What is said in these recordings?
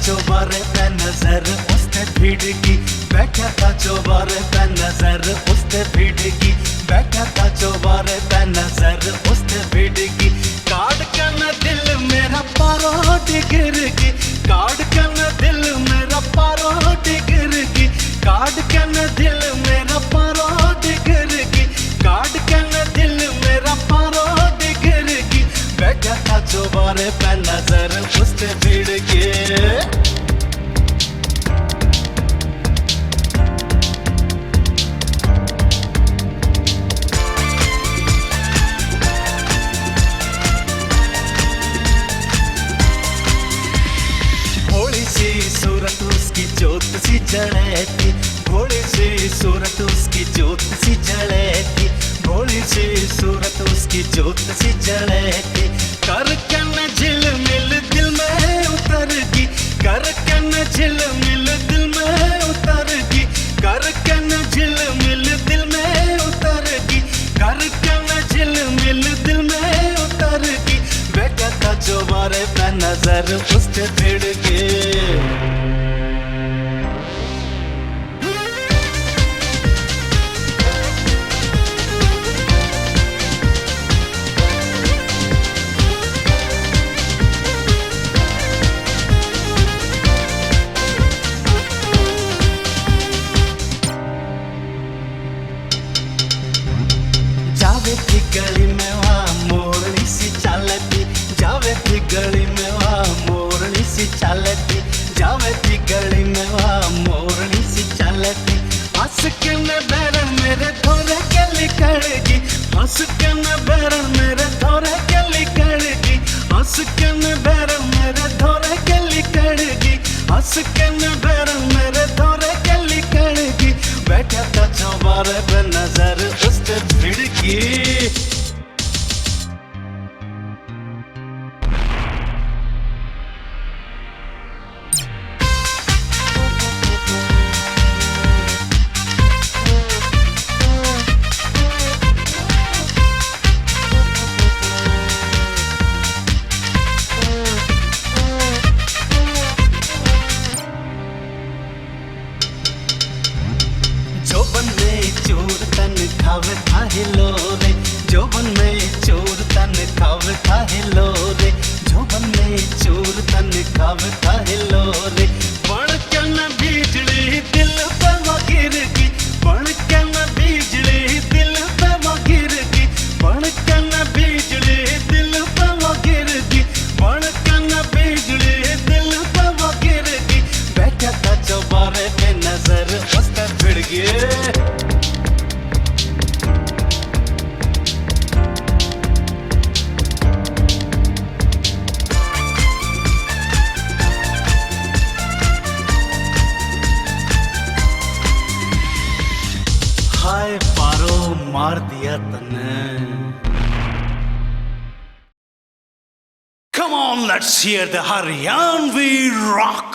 चौबारे पे नजर उसने भीड़ की, बैठा था चौबारे पे नजर उसने भीड़ की, बैठा था चौबारे पे नजर उसने भीड़ की। काट का न दिल मेरा पारो डिगर की, काट का न दिल मेरा पारो डिगर की, काट का न दिल मेरा पारो डिगर की, काट का न दिल मेरा पारो डिगर की। बैठा था चौबारे पे नजर उसने भीड़ की। सूरत उसकी जोत सी जले थी, भोली सी सूरत उसकी जोत सी जले थी, भोली सी सूरत उसकी जोत सी जले थी। कर कन झिलमिल दिल में उतर की, कर कन झिलमिल दिल में उतर की, कर कन झिलमिल दिल में उतर की, कर कन झिलमिल दिल में उतर की। बैठा था चौबारे पे नजर उसके भीड़ के। जावे थी गली में वहाँ मोरनी सी चालती, जावे थी गली में वहाँ मोरनी सी चालती, जावे थी गली में वहाँ मोरनी सी चालती। हंस के न बैरन मेरे थोड़े के लिखड़गी, हंस के न बैरन मेरे थोड़े के लिखड़गी, हंस के न बैरन मेरे थोड़े के लिखड़गी, हंस के न बैरन मेरे थोड़े के लिखड़गी। बैठा था चौबारे पे नजर उसके भीड़ की। जोबन में चोर तन खावे था हिलो रे, जोबन में चोर तन खावे था हिलो रे, जोबन में चोर तन खावे था हिलो रे। बड़कन बिजली दिल पे वगिर की, बड़कन बिजली दिल पे वगिर की, बड़कन बिजली दिल पे वगिर की, बड़कन बिजली दिल पे वगिर की। बैठा था चौबारे पे नजर उसका भिड़ गया। हाय पारो मार दिया तने। Come on, let's hear the Haryanvi rock.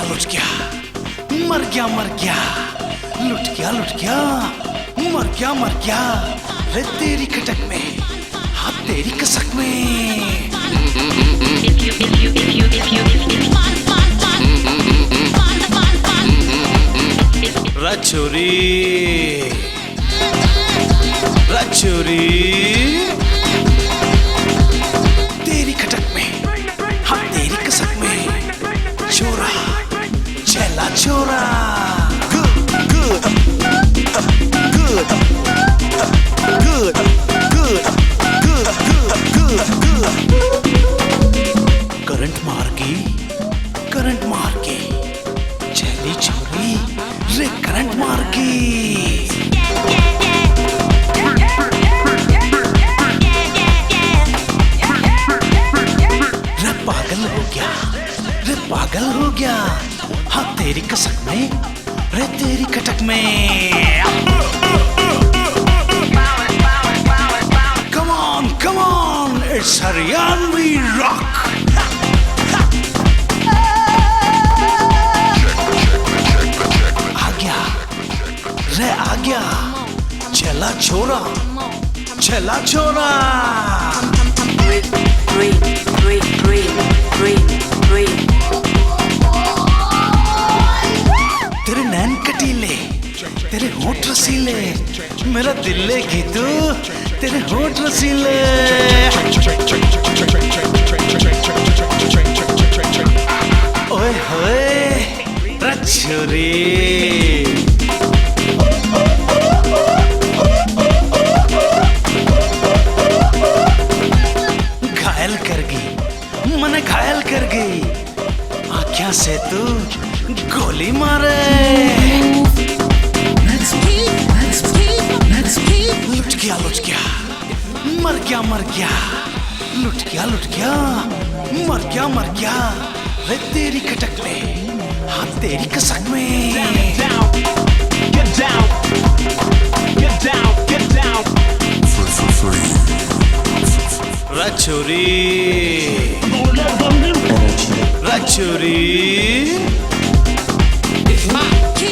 लुट गया, मर गया, मर गया, लुट गया, लुट गया, मर गया, मर गया। रे तेरी खटक में, हाँ तेरी कसक में। रचोरी, रचोरी, तेरी खटक में, हाँ तेरी कसक में। छोरा, चला छोरा। Good, good, good, good, good, good, good, good. Current मार के, करंट मार के, चली छोरी, रे करंट मार के। रे पागल हो गया, रे पागल हो गया, हाँ तेरी कसक में, रे तेरी कटक में। Come on, come on, it's Haryanvi rock. आ गया, रे आ गया। छोरा छला छोरा तेरे नैन कटीले तेरे होठ रसीले मेरा दिल ले गीतू तेरे होठ रसीले ओए होए रछुरी घायल कर गई मन घायल कर गई आँखों से तू गोली मारे लुट गया मर गया लुट गया मर गया रे तेरी खटक में हाँ तेरी कसक में रछुरी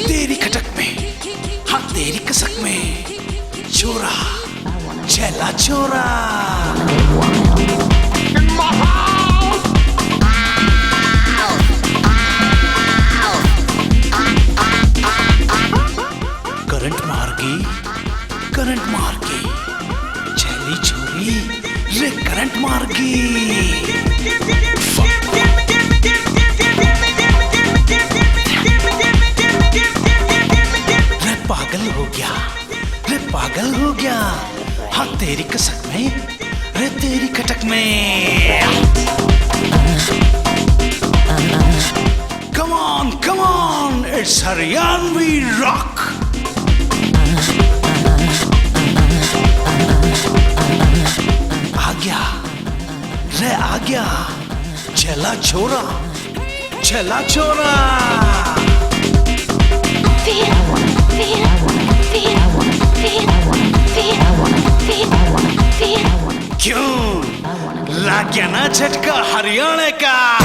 तेरी खटक में हाँ तेरी कसक में छोरा छला छोरा करंट मार गई छली छोरी रे करंट मार गई रे पागल हो गया हाँ तेरी कसक में रे तेरी खटक में come on it's Haryanvi rock आ गया छला छोरा क्यों लग गया ना झटका हरियाणा का